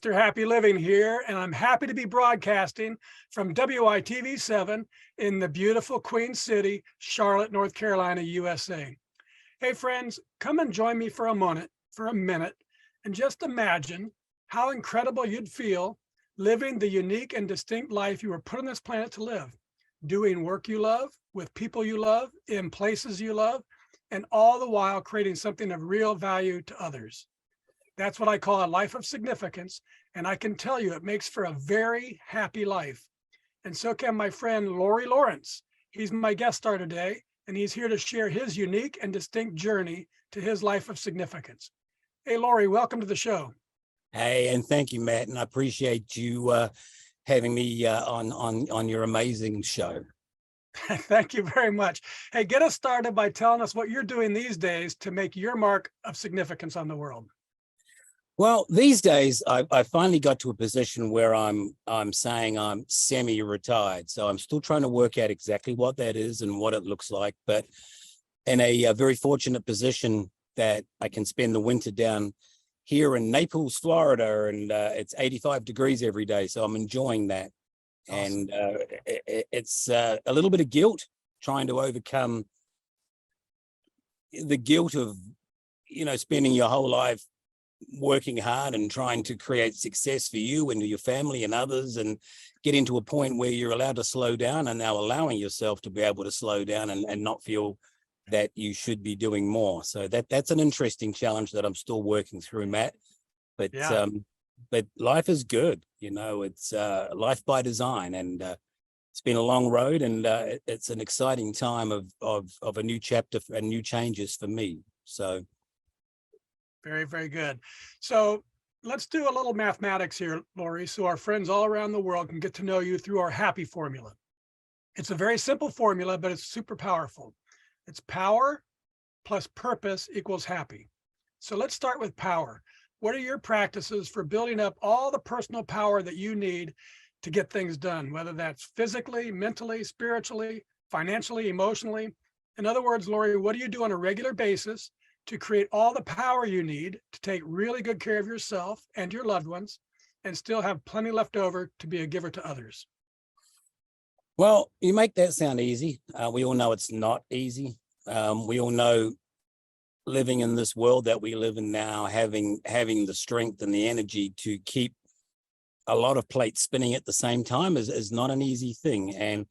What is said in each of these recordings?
Mr. Happy Living here, and I'm happy to be broadcasting from WITV7 in the beautiful Queen City, Charlotte, North Carolina, USA. Hey friends, come and join me for a minute, and just imagine how incredible you'd feel living the unique and distinct life you were put on this planet to live, doing work you love, with people you love, in places you love, and all the while creating something of real value to others. That's what I call a life of significance. And I can tell you it makes for a very happy life. And so can my friend, Lawrie Lawrence. He's my guest star today, and he's here to share his unique and distinct journey to his life of significance. Hey, Lawrie, welcome to the show. Hey, and thank you, Matt. And I appreciate you having me on your amazing show. Thank you very much. Hey, get us started by telling us what you're doing these days to make your mark of significance on the world. Well, these days, I finally got to a position where I'm saying I'm semi-retired. So I'm still trying to work out exactly what that is and what it looks like, but in a very fortunate position that I can spend the winter down here in Naples, Florida, and it's 85 degrees every day. So I'm enjoying that. Awesome. And it's a little bit of guilt trying to overcome the guilt of, spending your whole life working hard and trying to create success for you and your family and others, and getting to a point where you're allowed to slow down, and now allowing yourself to be able to slow down and not feel that you should be doing more. So that's an interesting challenge that I'm still working through, Matt. But yeah. But life is good, it's life by design, and it's been a long road, and it's an exciting time of a new chapter and new changes for me. So very, very good. So let's do a little mathematics here, Lawrie, so our friends all around the world can get to know you through our happy formula. It's a very simple formula, but it's super powerful. It's power plus purpose equals happy. So let's start with power. What are your practices for building up all the personal power that you need to get things done, whether that's physically, mentally, spiritually, financially, emotionally? In other words, Lawrie, what do you do on a regular basis to create all the power you need to take really good care of yourself and your loved ones, and still have plenty left over to be a giver to others? Well, you make that sound easy. We all know it's not easy. We all know living in this world that we live in now, having the strength and the energy to keep a lot of plates spinning at the same time is not an easy thing. And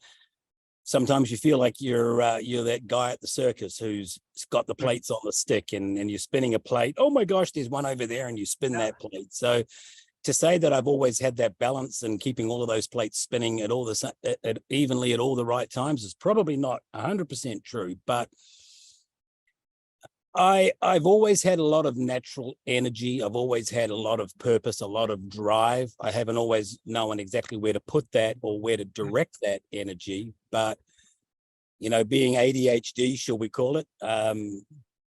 sometimes you feel like you're that guy at the circus who's got the plates on the stick, and you're spinning a plate. Oh my gosh, there's one over there, and you spin that plate. So to say that I've always had that balance and keeping all of those plates spinning evenly at all the right times is probably not 100% true. But I've always had a lot of natural energy. I've always had a lot of purpose, a lot of drive. I haven't always known exactly where to put that or where to direct that energy. But, being ADHD, shall we call it,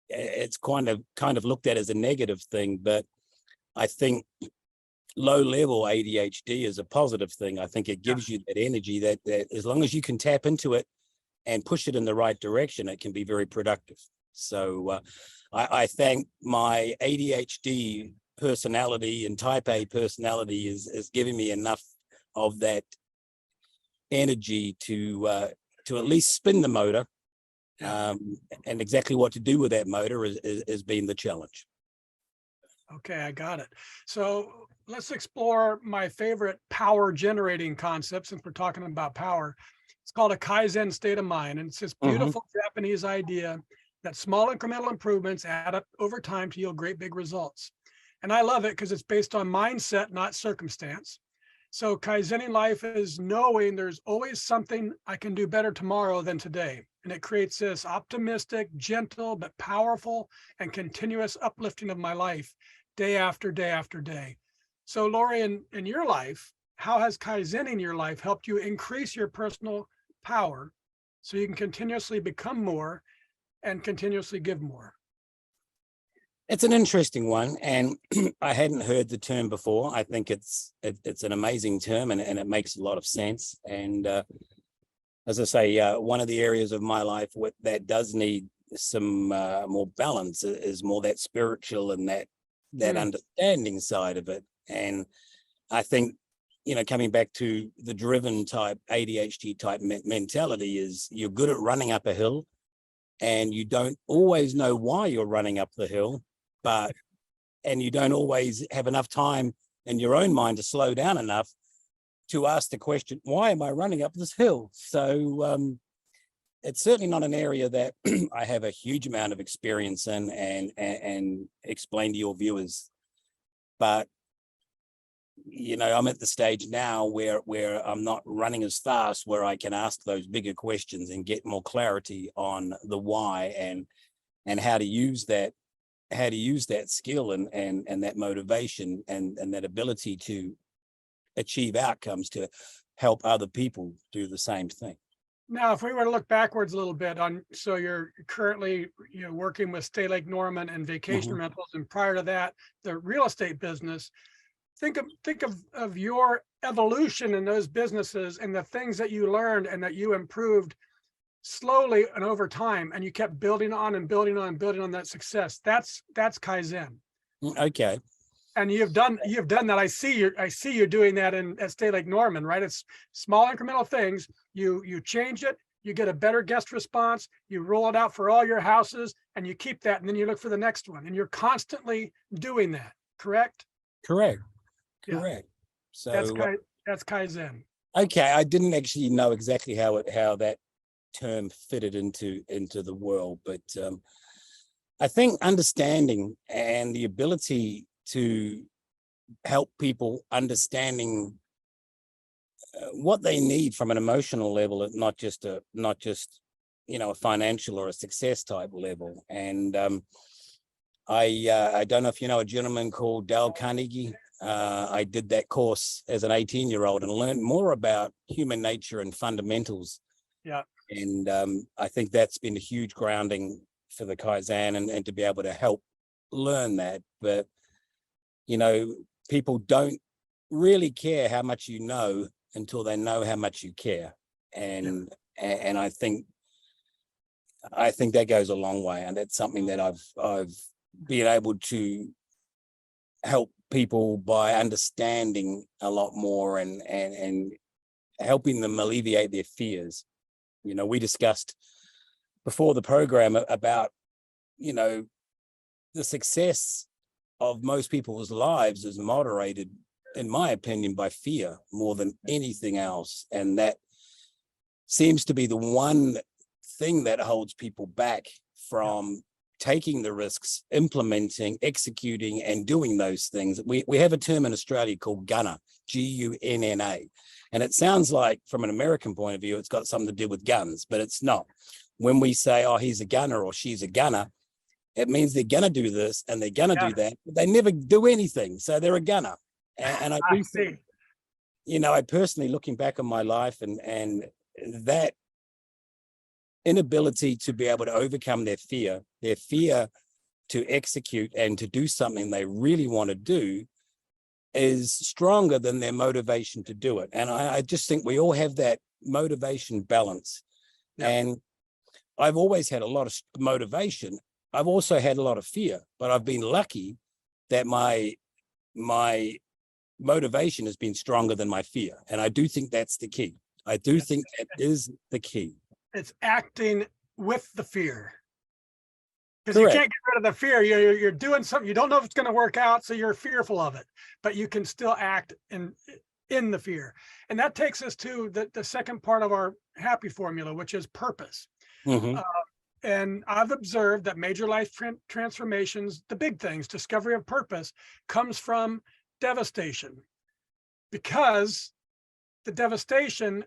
it's kind of looked at as a negative thing. But I think low-level ADHD is a positive thing. I think it gives you that energy that as long as you can tap into it and push it in the right direction, it can be very productive. So I think my ADHD personality and type A personality is giving me enough of that energy to at least spin the motor, and exactly what to do with that motor is being the challenge. Okay, I got it. So let's explore my favorite power generating concept, since we're talking about power. It's called a Kaizen state of mind, and it's this beautiful Japanese idea that small incremental improvements add up over time to yield great big results. And I love it because it's based on mindset, not circumstance. So Kaizening life is knowing there's always something I can do better tomorrow than today. And it creates this optimistic, gentle, but powerful and continuous uplifting of my life day after day after day. So Lawrie, in your life, how has Kaizening your life helped you increase your personal power so you can continuously become more and continuously give more? It's an interesting one, and I hadn't heard the term before. I think it's an amazing term, and it makes a lot of sense. And as I say, one of the areas of my life that does need some more balance is more that spiritual and that understanding side of it. And I think, coming back to the driven type, ADHD type mentality is you're good at running up a hill and you don't always know why you're running up the hill, and you don't always have enough time in your own mind to slow down enough to ask the question, why am I running up this hill? So it's certainly not an area that I have a huge amount of experience in and explain to your viewers. But, I'm at the stage now where I'm not running as fast, where I can ask those bigger questions and get more clarity on the why and how to use that skill and that motivation and that ability to achieve outcomes to help other people do the same thing. Now, if we were to look backwards a little bit so you're currently, working with Stay Lake Norman and vacation rentals, and prior to that, the real estate business. Think of your evolution in those businesses and the things that you learned and that you improved slowly and over time, and you kept building on and building on and building on that success. That's Kaizen. Okay. And you've done that. I see you doing that at Stay Lake Norman, right? It's small incremental things. You change it, you get a better guest response, you roll it out for all your houses, and you keep that, and then you look for the next one, and you're constantly doing that. Correct? Correct. Yeah. So that's Kaizen. Okay, I didn't actually know exactly how that term fitted into the world, but I think understanding and the ability to help people understanding what they need from an emotional level, not just a financial or a success type level. And I don't know if you know a gentleman called Dale Carnegie. I did that course as an 18-year-old and learned more about human nature and fundamentals. Yeah. And I think that's been a huge grounding for the Kaizen and to be able to help learn that. But, people don't really care how much you know until they know how much you care. And I think that goes a long way. And that's something that I've been able to help people by understanding a lot more and helping them alleviate their fears. We discussed before the program about, the success of most people's lives is moderated, in my opinion, by fear more than anything else. And that seems to be the one thing that holds people back from taking the risks, implementing, executing, and doing those things. We have a term in Australia called gunner, Gunna. And it sounds like, from an American point of view, it's got something to do with guns, but it's not. When we say, oh, he's a gunner or she's a gunner, it means they're going to do this and they're going to do that, but they never do anything. So they're a gunner. And I do think, I personally, looking back on my life and that inability to be able to overcome their fear to execute and to do something they really want to do is stronger than their motivation to do it. And I just think we all have that motivation balance. Yeah. And I've always had a lot of motivation. I've also had a lot of fear, but I've been lucky that my motivation has been stronger than my fear. And I do think that's the key. I do think that is the key. It's acting with the fear. Because you can't get rid of the fear. You're doing something, you don't know if it's going to work out, so you're fearful of it, but you can still act in the fear. And that takes us to the second part of our happy formula, which is purpose. Mm-hmm. And I've observed that major life transformations, the big things, discovery of purpose, comes from devastation. Because of devastation,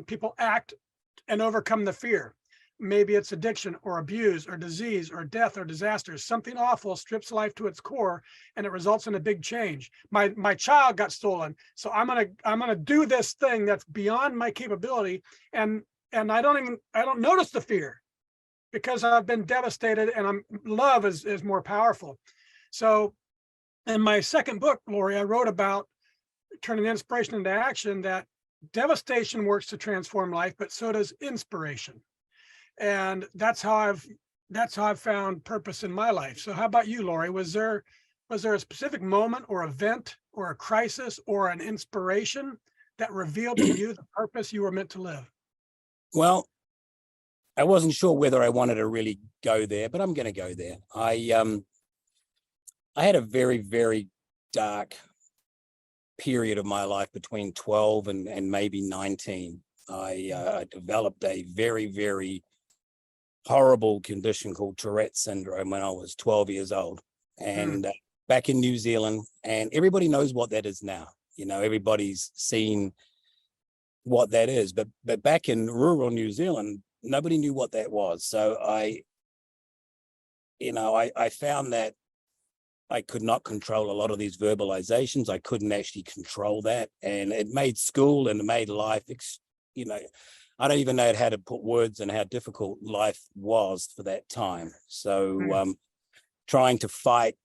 people act and overcome the fear. Maybe it's addiction or abuse or disease or death or disaster. Something awful strips life to its core, and it results in a big change. My child got stolen, so I'm gonna do this thing that's beyond my capability, and I don't notice the fear because I've been devastated, and love is more powerful. So in my second book, Lawrie, I wrote about turning inspiration into action, that devastation works to transform life, but so does inspiration. And that's how I've found purpose in my life. So how about you, Lawrie? Was there Was there a specific moment or event or a crisis or an inspiration that revealed to you the purpose you were meant to live? Well, I wasn't sure whether I wanted to really go there, but I'm going to go there. I had a very, very dark period of my life between 12 and maybe 19. I developed a very, very horrible condition called Tourette's syndrome when I was 12 years old. And back in New Zealand, and everybody knows what that is now. You know, everybody's seen what that is, but back in rural New Zealand, nobody knew what that was. So I found that I could not control a lot of these verbalizations. I couldn't actually control that. And it made school and it made life, I don't even know how to put words on how difficult life was for that time. So trying to fight,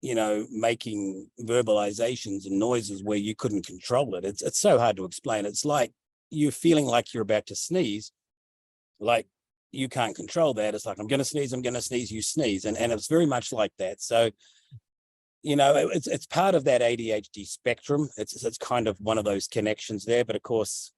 making verbalizations and noises where you couldn't control it. It's so hard to explain. It's like you're feeling like you're about to sneeze, like you can't control that. It's like, I'm going to sneeze, you sneeze. And it's very much like that. So, it's part of that ADHD spectrum. It's kind of one of those connections there. But of course,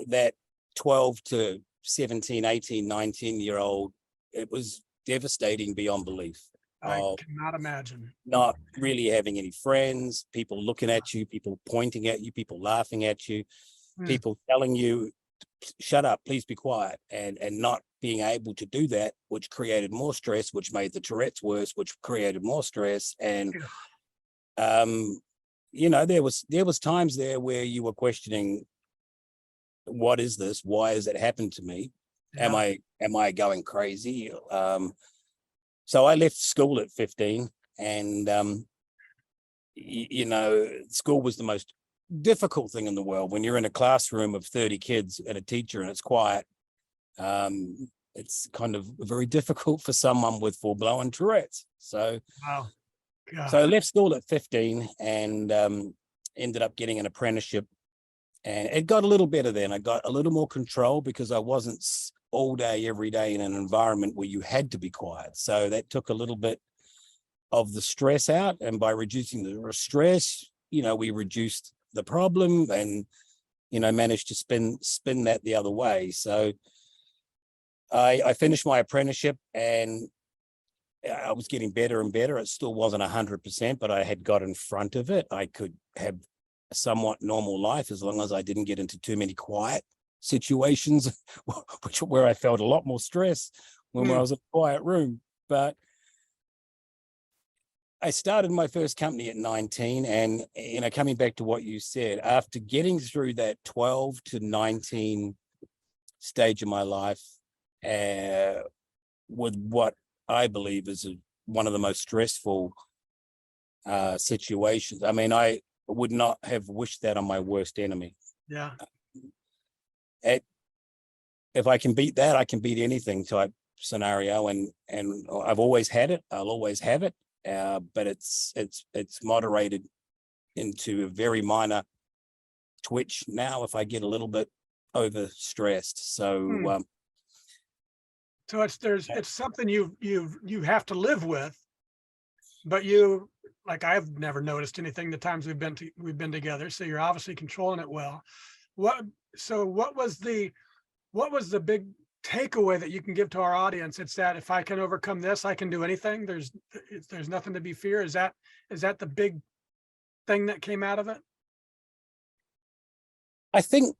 that 12 to 17, 18, 19-year-old, it was devastating beyond belief. I cannot imagine. Not really having any friends, people looking at you, people pointing at you, people laughing at you, people telling you, shut up, please be quiet, and not being able to do that, which created more stress, which made the Tourette's worse, which created more stress. And there was times there where you were questioning, what is this? Why has it happened to me? Am I going crazy? So I left school at 15, and school was the most difficult thing in the world. When you're in a classroom of 30 kids and a teacher and it's quiet, it's kind of very difficult for someone with full-blown Tourette's. So, so I left school at 15 and ended up getting an apprenticeship. And it got a little better then. I got a little more control because I wasn't all day, every day in an environment where you had to be quiet. So that took a little bit of the stress out. And by reducing the stress, we reduced the problem and, managed to spin that the other way. So I finished my apprenticeship and I was getting better and better. It still wasn't 100%, but I had got in front of it. I could have a somewhat normal life as long as I didn't get into too many quiet situations, where I felt a lot more stress when I was in a quiet room. But I started my first company at 19, and coming back to what you said, after getting through that 12 to 19 stage of my life, with what I believe is one of the most stressful situations. I mean, I would not have wished that on my worst enemy. Yeah. If I can beat that, I can beat anything type scenario, and I've always had it. I'll always have it, but it's moderated into a very minor twitch now if I get a little bit overstressed. So so it's something you have to live with, but like, I've never noticed anything the times we've been together. So you're obviously controlling it well. What was the big takeaway that you can give to our audience? It's that if I can overcome this, I can do anything. There's nothing to be feared. Is that the big thing that came out of it? I think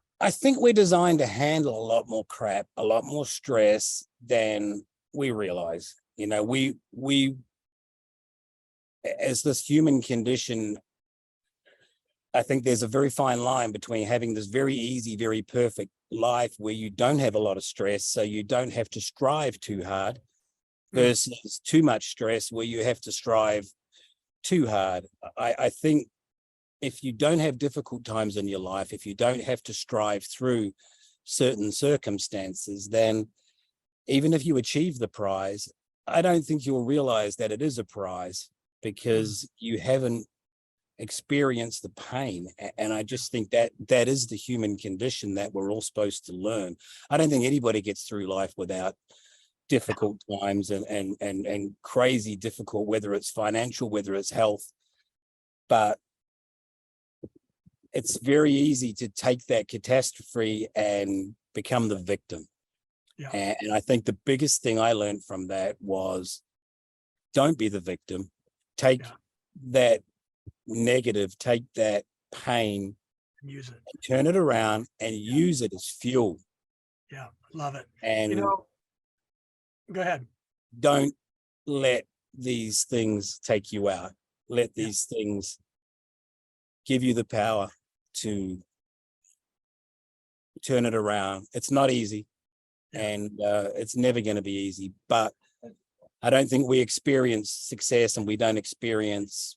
we're designed to handle a lot more crap, a lot more stress than we realize. We as this human condition, I think there's a very fine line between having this very easy, very perfect life where you don't have a lot of stress, so you don't have to strive too hard, versus too much stress where you have to strive too hard. I think if you don't have difficult times in your life, if you don't have to strive through certain circumstances, then even if you achieve the prize, I don't think you'll realize that it is a prize because you haven't experienced the pain. And I just think that is the human condition that we're all supposed to learn. I don't think anybody gets through life without difficult times and crazy difficult, whether it's financial, whether it's health. But it's very easy to take that catastrophe and become the victim. Yeah. And I think the biggest thing I learned from that was, don't be the victim. Take that negative, take that pain, use it, and turn it around and use it as fuel. Yeah, love it. And go ahead. Don't let these things take you out. Let these things give you the power to turn it around. It's not easy, and it's never going to be easy, but I don't think we experience success and we don't experience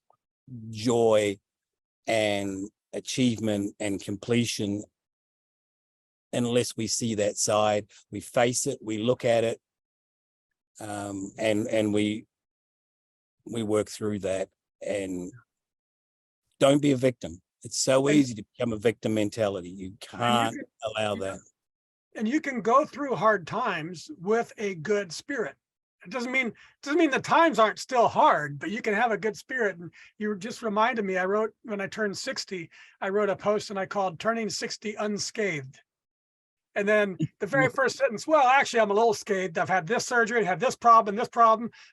joy and achievement and completion unless we see that side, we face it, we look at it, and we work through that. And don't be a victim. It's so easy to become a victim mentality. You can't allow that. And you can go through hard times with a good spirit. It doesn't mean the times aren't still hard, but you can have a good spirit. And you just reminded me, I wrote, when I turned 60, I wrote a post and I called Turning 60 Unscathed. And then the very first sentence, well, actually, I'm a little scathed. I've had this surgery, had this problem,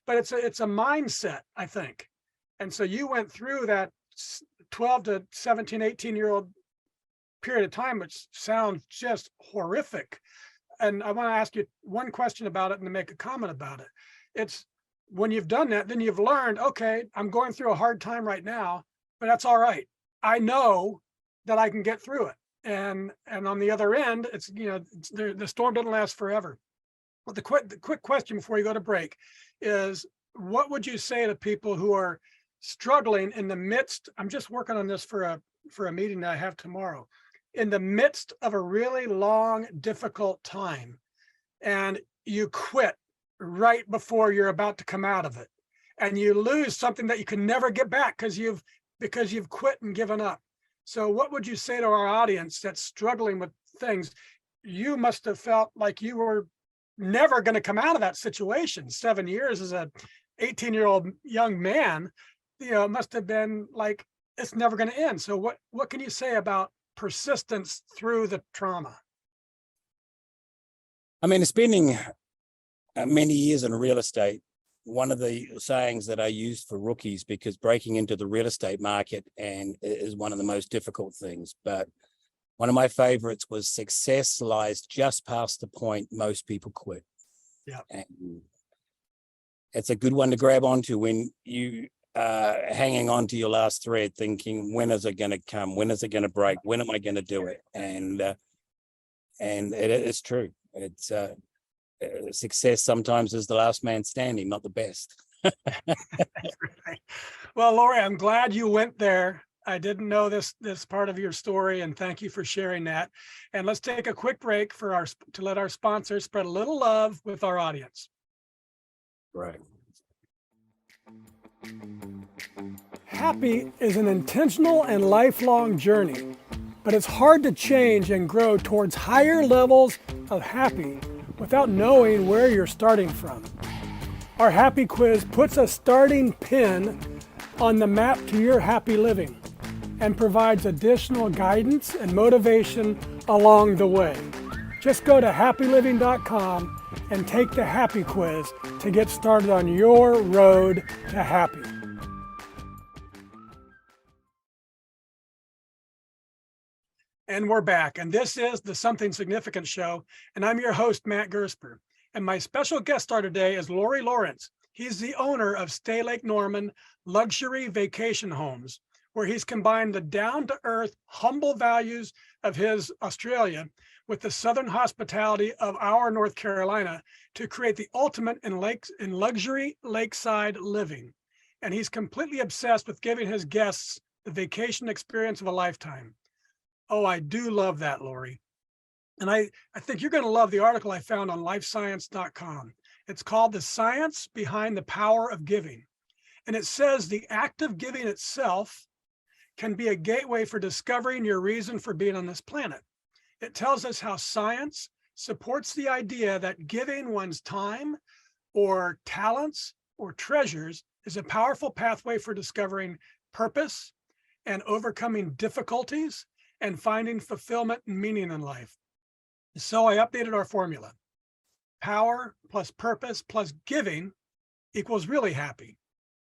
but it's a mindset, I think. And so you went through that 12 to 17, 18-year-old period of time, which sounds just horrific. And I want to ask you one question about it and to make a comment about it. It's when you've done that, then you've learned, okay, I'm going through a hard time right now, but that's all right. I know that I can get through it. And on the other end, it's, the storm doesn't last forever. But the quick question before you go to break is, what would you say to people who are struggling in the midst? I'm just working on this for a meeting that I have tomorrow. In the midst of a really long, difficult time, and you quit right before you're about to come out of it, and you lose something that you can never get back because you've quit and given up. So what would you say to our audience that's struggling with things? You must have felt like you were never going to come out of that situation. 7 years as a 18-year-old young man, it must have been like, it's never going to end. So what can you say about persistence through the trauma? I mean, spending many years in real estate, one of the sayings that I use for rookies, because breaking into the real estate market and is one of the most difficult things, but one of my favorites was, success lies just past the point most people quit. Yeah. And it's a good one to grab onto when you hanging on to your last thread, thinking, when is it going to come? When is it going to break? When am I going to do it? And it is true. It's success sometimes is the last man standing, not the best. Well, Lawrie, I'm glad you went there. I didn't know this part of your story, and thank you for sharing that. And let's take a quick break to let our sponsors spread a little love with our audience. Right. Happy is an intentional and lifelong journey, but it's hard to change and grow towards higher levels of happy without knowing where you're starting from. Our happy quiz puts a starting pin on the map to your happy living and provides additional guidance and motivation along the way. Just go to happyliving.com and take the happy quiz to get started on your road to happy. And we're back, and this is the Something Significant Show, and I'm your host, Matt Gersper. And my special guest star today is Lawrie Lawrence. He's the owner of Stay Lake Norman Luxury Vacation Homes, where he's combined the down-to-earth, humble values of his Australia with the southern hospitality of our North Carolina to create the ultimate in luxury lakeside living. And he's completely obsessed with giving his guests the vacation experience of a lifetime. Oh, I do love that, Lawrie. And I think you're going to love the article I found on lifescience.com. It's called The Science Behind the Power of Giving. And it says the act of giving itself can be a gateway for discovering your reason for being on this planet. It tells us how science supports the idea that giving one's time, or talents or treasures is a powerful pathway for discovering purpose and overcoming difficulties and finding fulfillment and meaning in life. So I updated our formula. Power plus purpose plus giving equals really happy.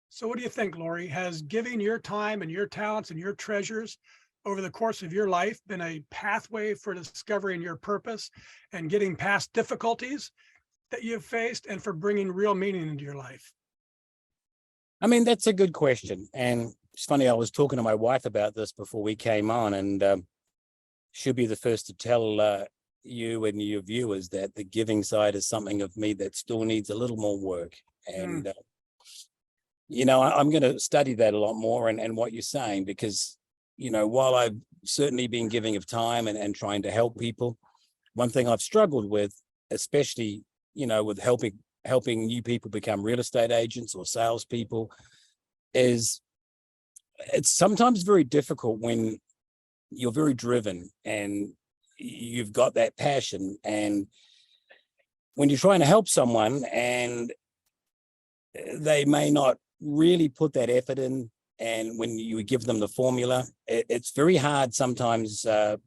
So what do you think, Lawrie? Has giving your time and your talents and your treasures over the course of your life been a pathway for discovering your purpose and getting past difficulties that you've faced and for bringing real meaning into your life? I mean, that's a good question. And it's funny, I was talking to my wife about this before we came on, and she'll be the first to tell you and your viewers that the giving side is something of me that still needs a little more work. And, I'm going to study that a lot more and what you're saying, because, while I've certainly been giving of time and trying to help people, one thing I've struggled with, especially, with helping new people become real estate agents or salespeople, is it's sometimes very difficult when you're very driven and you've got that passion, and when you're trying to help someone and they may not really put that effort in, and when you give them the formula, it's very hard sometimes to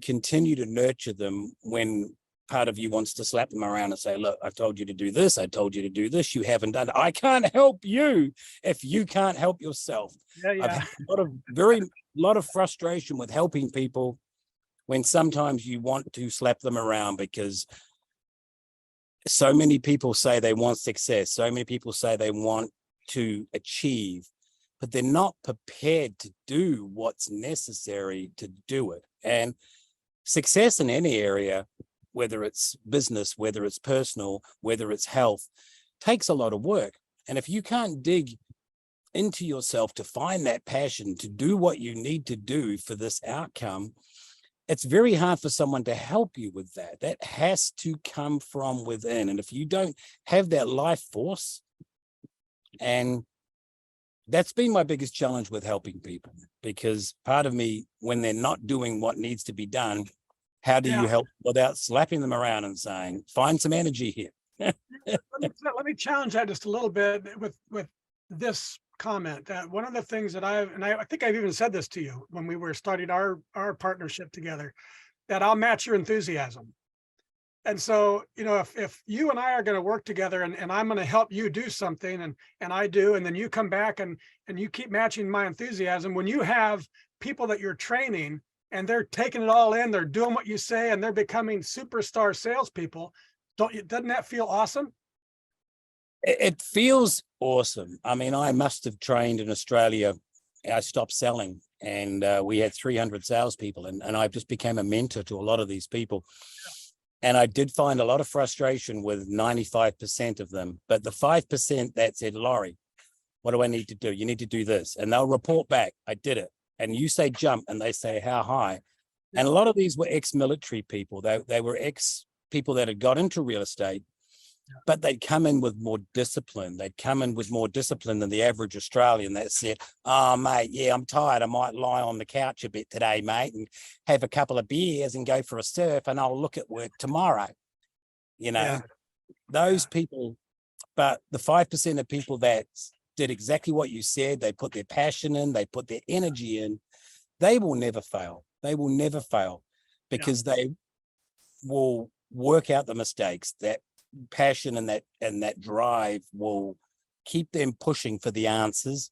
continue to nurture them when part of you wants to slap them around and say, look, I told you to do this, I told you to do this, you haven't done it. I can't help you if you can't help yourself. I've had a lot of frustration with helping people when sometimes you want to slap them around, because so many people say they want success, so many people say they want to achieve, but they're not prepared to do what's necessary to do it. And success in any area, whether it's business, whether it's personal, whether it's health, takes a lot of work. And if you can't dig into yourself to find that passion to do what you need to do for this outcome, it's very hard for someone to help you with that. That has to come from within. And if you don't have that life force, and that's been my biggest challenge with helping people, because part of me, when they're not doing what needs to be done, how do you help without slapping them around and saying, find some energy here? Let me challenge that just a little bit with this comment. That one of the things that I think I've even said this to you when we were starting our partnership together, that I'll match your enthusiasm. And so, if you and I are going to work together and I'm going to help you do something and I do, and then you come back and you keep matching my enthusiasm, when you have people that you're training and they're taking it all in, they're doing what you say, and they're becoming superstar salespeople, doesn't that feel awesome? It feels awesome. I mean, I must have trained in Australia. I stopped selling, and we had 300 salespeople, and I just became a mentor to a lot of these people. And I did find a lot of frustration with 95% of them. But the 5% that said, Lawrie, what do I need to do? You need to do this. And they'll report back, I did it. And you say jump, and they say how high. And a lot of these were ex-military people. They were ex-people that had got into real estate, but they'd come in with more discipline. They'd come in with more discipline than the average Australian that said, oh, mate, yeah, I'm tired. I might lie on the couch a bit today, mate, and have a couple of beers and go for a surf, and I'll look at work tomorrow. Those people, but the 5% of people that did exactly what you said, they put their passion in, they put their energy in, they will never fail. They will never fail, because they will work out the mistakes. That passion and that drive will keep them pushing for the answers,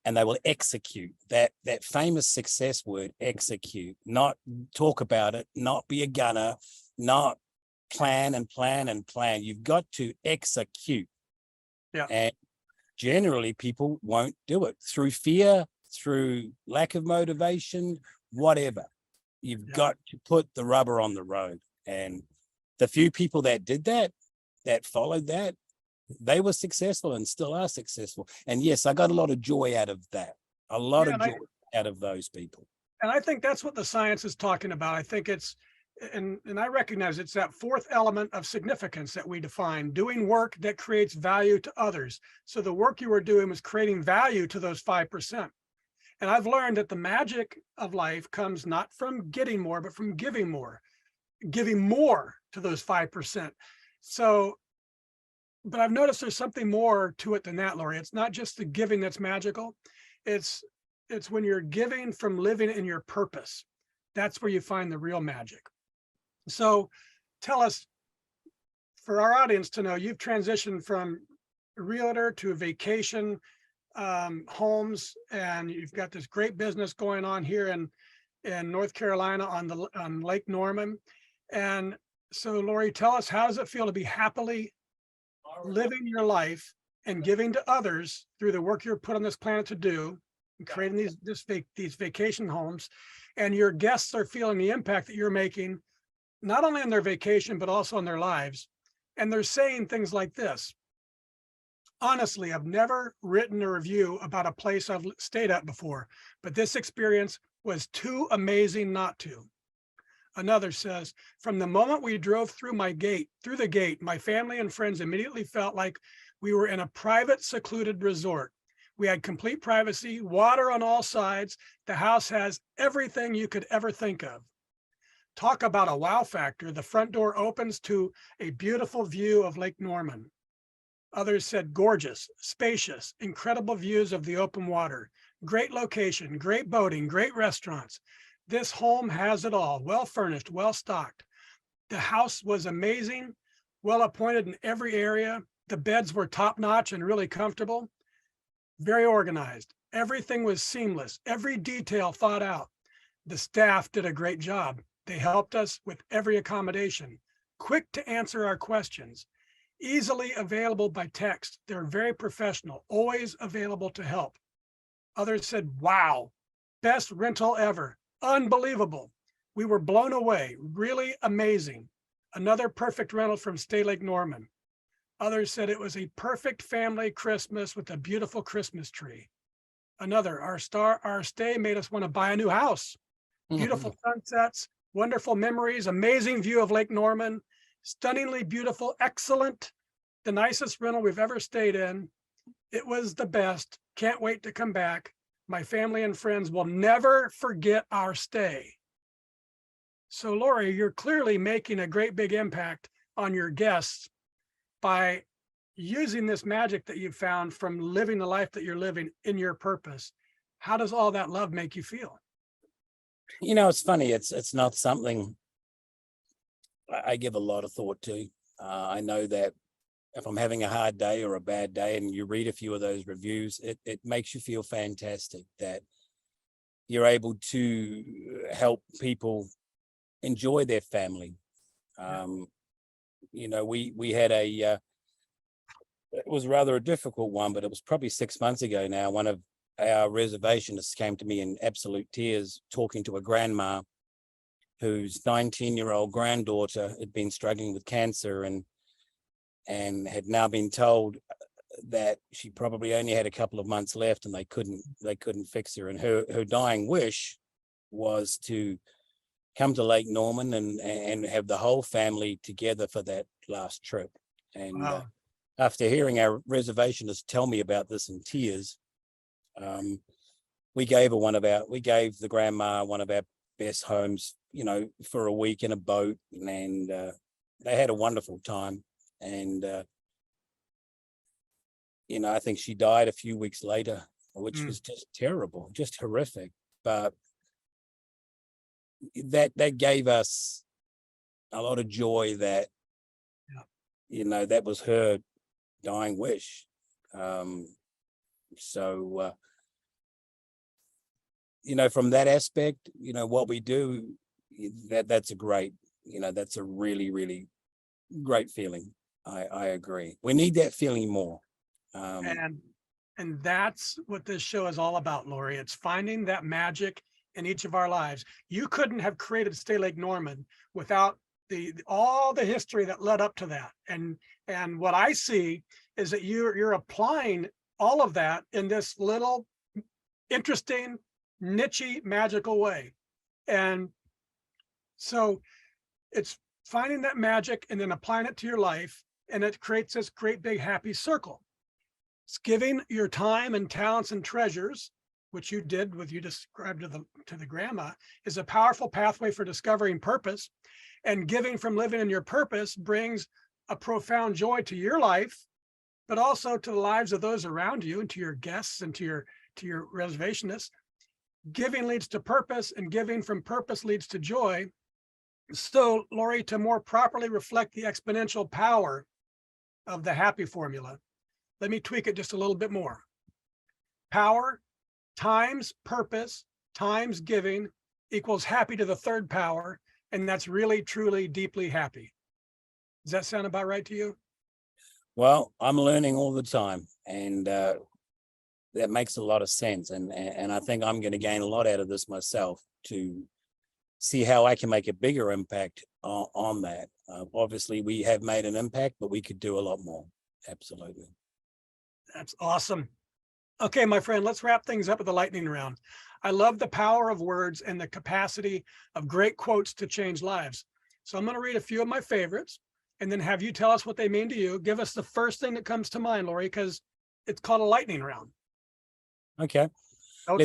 and they will execute. That famous success word, execute. Not talk about it, not be a gunner, not plan and plan and plan. You've got to execute. And generally people won't do it through fear, through lack of motivation, whatever. You've got to put the rubber on the road. And the few people that did that followed that, they were successful and still are successful. And yes, I got a lot of joy out of that. A lot of joy out of those people. And I think that's what the science is talking about. I think it's, and I recognize it's that fourth element of significance that we define, doing work that creates value to others. So the work you were doing was creating value to those 5%. And I've learned that the magic of life comes not from getting more, but from giving more to those 5%. So but I've noticed there's something more to it than that, Lawrie. It's not just the giving that's magical. It's when you're giving from living in your purpose. That's where you find the real magic. So tell us, for our audience to know, you've transitioned from a realtor to a vacation homes, and you've got this great business going on here in North Carolina on Lake Norman. And so, Lawrie, tell us, how does it feel to be happily living your life and giving to others through the work you're put on this planet to do, and creating these vacation homes, and your guests are feeling the impact that you're making, not only on their vacation, but also on their lives. And they're saying things like this: honestly, I've never written a review about a place I've stayed at before, but this experience was too amazing not to. Another says, from the moment we drove through the gate, my family and friends immediately felt like we were in a private, secluded resort. We had complete privacy, water on all sides. The house has everything you could ever think of. Talk about a wow factor. The front door opens to a beautiful view of Lake Norman. Others said gorgeous, spacious, incredible views of the open water, great location, great boating, great restaurants. This home has it all, well furnished, well stocked. The house was amazing, well appointed in every area. The beds were top notch and really comfortable, very organized. Everything was seamless, every detail thought out. The staff did a great job. They helped us with every accommodation, quick to answer our questions, easily available by text. They're very professional, always available to help. Others said, wow, best rental ever. Unbelievable. We were blown away. Really amazing. Another perfect rental from Stay Lake Norman. Others said it was a perfect family Christmas with a beautiful Christmas tree. Another, our stay made us want to buy a new house. Beautiful sunsets, wonderful memories, amazing view of Lake Norman, stunningly beautiful, excellent, the nicest rental we've ever stayed in. It was the best. Can't wait to come back. My family and friends will never forget our stay. So, Lawrie, you're clearly making a great big impact on your guests by using this magic that you've found from living the life that you're living in your purpose. How does all that love make you feel? You know, it's funny. It's not something I give a lot of thought to. I know that if I'm having a hard day or a bad day and you read a few of those reviews, it makes you feel fantastic that you're able to help people enjoy their family. You know, we had it was rather a difficult one, but it was probably 6 months ago now. One of our reservationists came to me in absolute tears, talking to a grandma whose 19-year-old granddaughter had been struggling with cancer and had now been told that she probably only had a couple of months left and they couldn't fix her. And her dying wish was to come to Lake Norman and have the whole family together for that last trip. And Wow. After hearing our reservationist tell me about this in tears, we gave the grandma one of our best homes, you know, for a week in a boat, and they had a wonderful time. And you know, I think she died a few weeks later, which was just terrible, just horrific. But that gave us a lot of joy that, you know, that was her dying wish. So you know, from that aspect, you know, what we do, that's a great, you know, that's a really, really great feeling. I agree. We need that feeling more. And that's what this show is all about, Lawrie. It's finding that magic in each of our lives. You couldn't have created Stay Lake Norman without all the history that led up to that. And what I see is that you're applying all of that in this little interesting, niche-y, magical way. And so it's finding that magic and then applying it to your life, and it creates this great big happy circle. It's giving your time and talents and treasures, which you did, what you described to the grandma, is a powerful pathway for discovering purpose. And giving from living in your purpose brings a profound joy to your life but also to the lives of those around you and to your guests and to your reservationists. Giving leads to purpose, and giving from purpose leads to joy. So, Lawrie, to more properly reflect the exponential power of the happy formula, let me tweak it just a little bit more. Power times purpose times giving equals happy to the third power, and that's really, truly, deeply happy. Does that sound about right to you? Well, I'm learning all the time, and that makes a lot of sense. And I think I'm going to gain a lot out of this myself to see how I can make a bigger impact on that. Obviously, we have made an impact, but we could do a lot more. Absolutely. That's awesome. Okay, my friend, let's wrap things up with the lightning round. I love the power of words and the capacity of great quotes to change lives. So I'm going to read a few of my favorites and then have you tell us what they mean to you. Give us the first thing that comes to mind, Lawrie, because it's called a lightning round. Okay. Okay,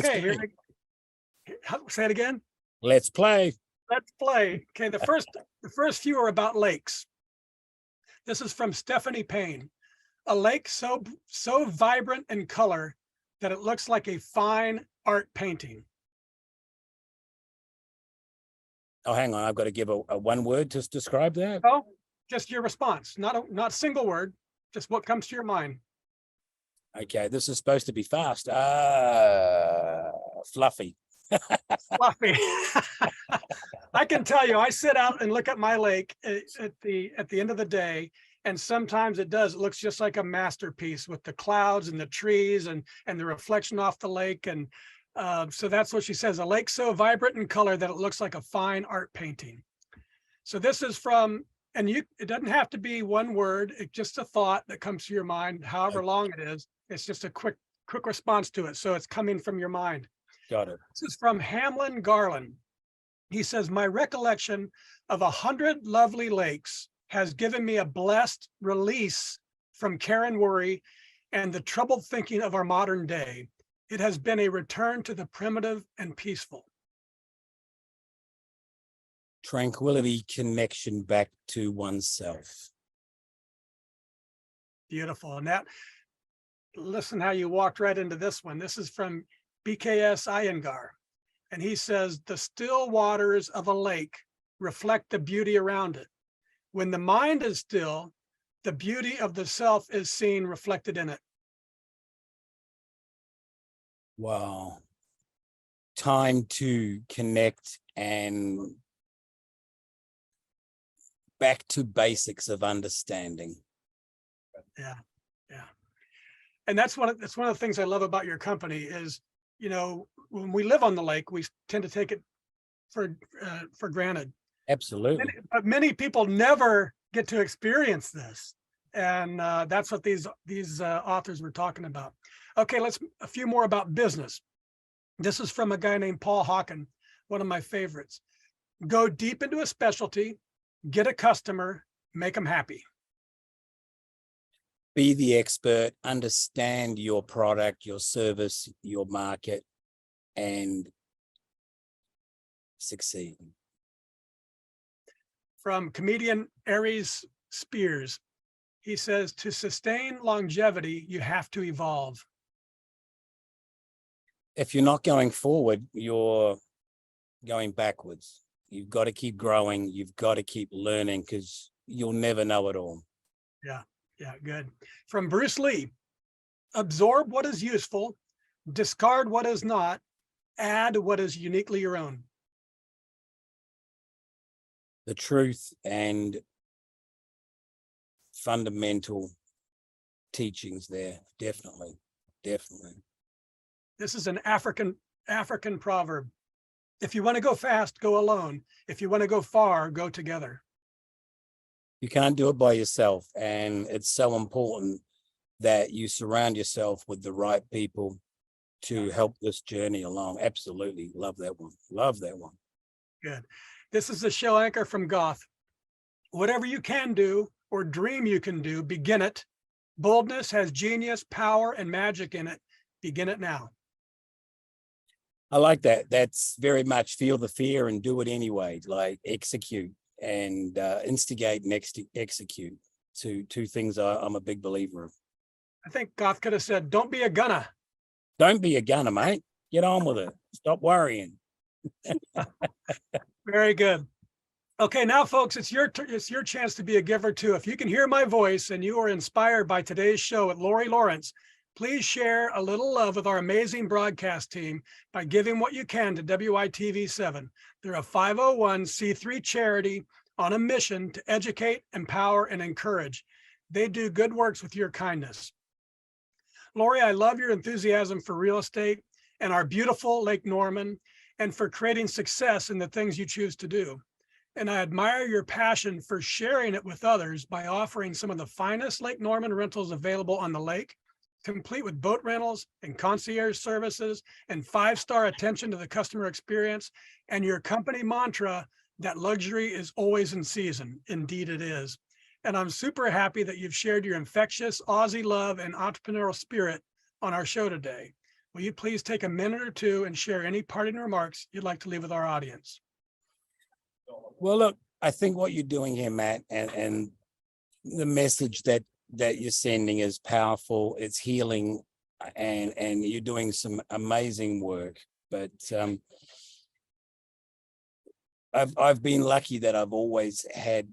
say it again. Let's play. Let's play. Okay, the first few are about lakes. This is from Stephanie Payne. A lake so vibrant in color that it looks like a fine art painting. Oh, hang on. I've got to give a one word to describe that. Oh, just your response, not a single word, just what comes to your mind. Okay, this is supposed to be fast. Fluffy. Fluffy. I can tell you, I sit out and look at my lake at the end of the day, and sometimes it looks just like a masterpiece with the clouds and the trees and the reflection off the lake. And so that's what she says, a lake so vibrant in color that it looks like a fine art painting. So this is from, and it doesn't have to be one word, it's just a thought that comes to your mind, however long it is. It's just a quick response to it. So it's coming from your mind. Got it. This is from Hamlin Garland. He says, my recollection of 100 lovely lakes has given me a blessed release from care and worry and the troubled thinking of our modern day. It has been a return to the primitive and peaceful. Tranquility, connection back to oneself. Beautiful. And that, listen how you walked right into this one. This is from BKS Iyengar. And he says, the still waters of a lake reflect the beauty around it. When the mind is still, the beauty of the self is seen reflected in it. Wow. Time to connect and back to basics of understanding. Yeah, yeah. And that's one of the things I love about your company is, when we live on the lake, we tend to take it for granted. Absolutely. But many people never get to experience this. And that's what these authors were talking about. Okay, a few more about business. This is from a guy named Paul Hawken, one of my favorites. Go deep into a specialty, get a customer, make them happy. Be the expert, understand your product, your service, your market, and succeed. From comedian Aries Spears, he says, to sustain longevity, you have to evolve. If you're not going forward, you're going backwards. You've got to keep growing. You've got to keep learning because you'll never know it all. Yeah, good. From Bruce Lee, absorb what is useful, discard what is not, add what is uniquely your own. The truth and fundamental teachings there, definitely. This is an African proverb. If you want to go fast, go alone. If you want to go far, go together. You can't do it by yourself. And it's so important that you surround yourself with the right people to help this journey along. Absolutely. Love that one. Good. This is the show anchor from Goth. Whatever you can do or dream you can do, begin it. Boldness has genius, power, and magic in it. Begin it now. I like that. That's very much feel the fear and do it anyway. Like execute and instigate and execute. Two things I'm a big believer of. I think Goth could have said, don't be a gunner. Don't be a gunner, mate. Get on with it. Stop worrying. Very good. Okay, now, folks, it's your chance to be a giver too. If you can hear my voice and you are inspired by today's show at Lawrie Lawrence, please share a little love with our amazing broadcast team by giving what you can to WITV7. They're a 501c3 charity on a mission to educate, empower, and encourage. They do good works with your kindness. Lawrie, I love your enthusiasm for real estate and our beautiful Lake Norman, and for creating success in the things you choose to do. And I admire your passion for sharing it with others by offering some of the finest Lake Norman rentals available on the lake, complete with boat rentals and concierge services and 5-star attention to the customer experience, and your company mantra that luxury is always in season. Indeed it is. And I'm super happy that you've shared your infectious Aussie love and entrepreneurial spirit on our show today. Will you please take a minute or two and share any parting remarks you'd like to leave with our audience? Well, look, I think what you're doing here, Matt, and the message that you're sending is powerful. It's healing, and you're doing some amazing work. But I've been lucky that I've always had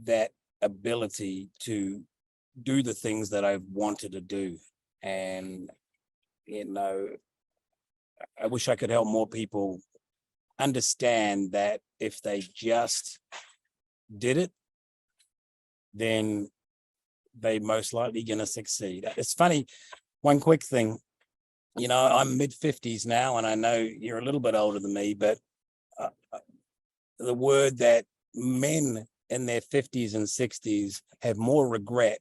that ability to do the things that I've wanted to do. And, you know, I wish I could help more people understand that if they just did it, then they most likely going to succeed. It's funny, one quick thing, you know, I'm mid-50s now, and I know you're a little bit older than me, but the word that men in their 50s and 60s have more regret,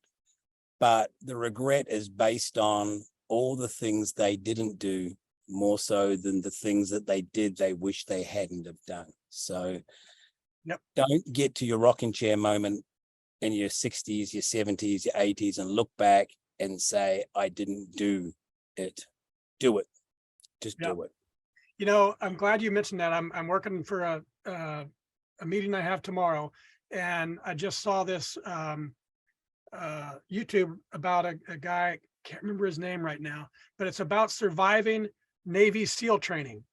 but the regret is based on all the things they didn't do, more so than the things that they did they wish they hadn't have done. So Don't get to your rocking chair moment in your 60s, your 70s, your 80s and look back and say, I didn't do it. Do it. Just do it. You know, I'm glad you mentioned that. I'm working for a meeting I have tomorrow, and I just saw this YouTube about a guy, can't remember his name right now, but it's about surviving Navy SEAL training.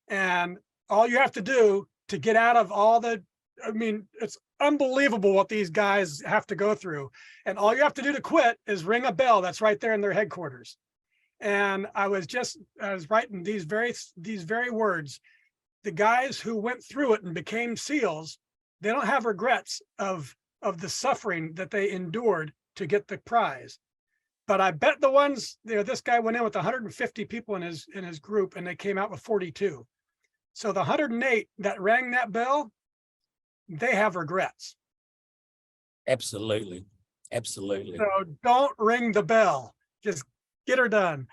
And all you have to do to get out of all the, I mean, it's unbelievable what these guys have to go through. And all you have to do to quit is ring a bell that's right there in their headquarters. And I was writing these very words. The guys who went through it and became SEALs, they don't have regrets of the suffering that they endured to get the prize. But I bet the ones, you know, this guy went in with 150 people in his group, and they came out with 42. So the 108 that rang that bell, they have regrets. Absolutely. Absolutely. So don't ring the bell. Just get her done.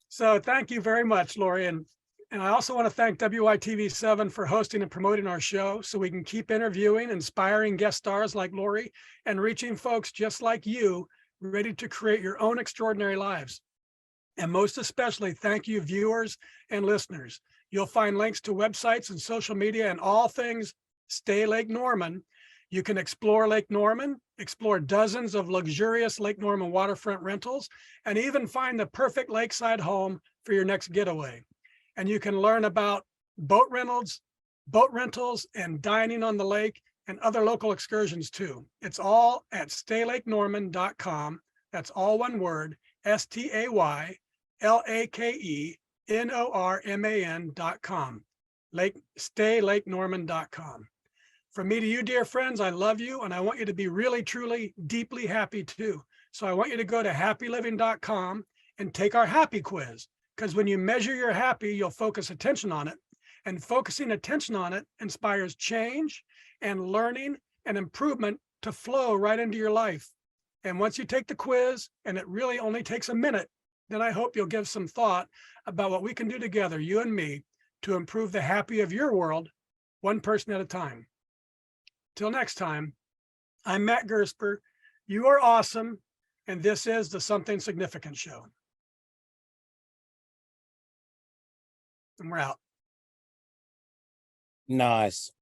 So thank you very much, Lawrie. And I also want to thank WITV7 for hosting and promoting our show so we can keep interviewing inspiring guest stars like Lawrie and reaching folks just like you, ready to create your own extraordinary lives. And most especially, thank you, viewers and listeners. You'll find links to websites and social media and all things Stay Lake Norman. You can explore Lake Norman, explore dozens of luxurious Lake Norman waterfront rentals, and even find the perfect lakeside home for your next getaway. And you can learn about boat rentals, and dining on the lake and other local excursions too. It's all at staylakenorman.com. That's all one word, STAYLAKENORMAN.com. Staylakenorman.com. From me to you, dear friends, I love you, and I want you to be really, truly, deeply happy too. So I want you to go to happyliving.com and take our happy quiz, because when you measure your happy, you'll focus attention on it, and focusing attention on it inspires change and learning and improvement to flow right into your life. And once you take the quiz, and it really only takes a minute, then I hope you'll give some thought about what we can do together, you and me, to improve the happy of your world, one person at a time. Till next time, I'm Matt Gersper. You are awesome, and this is the Something Significant Show. And we're out. Nice.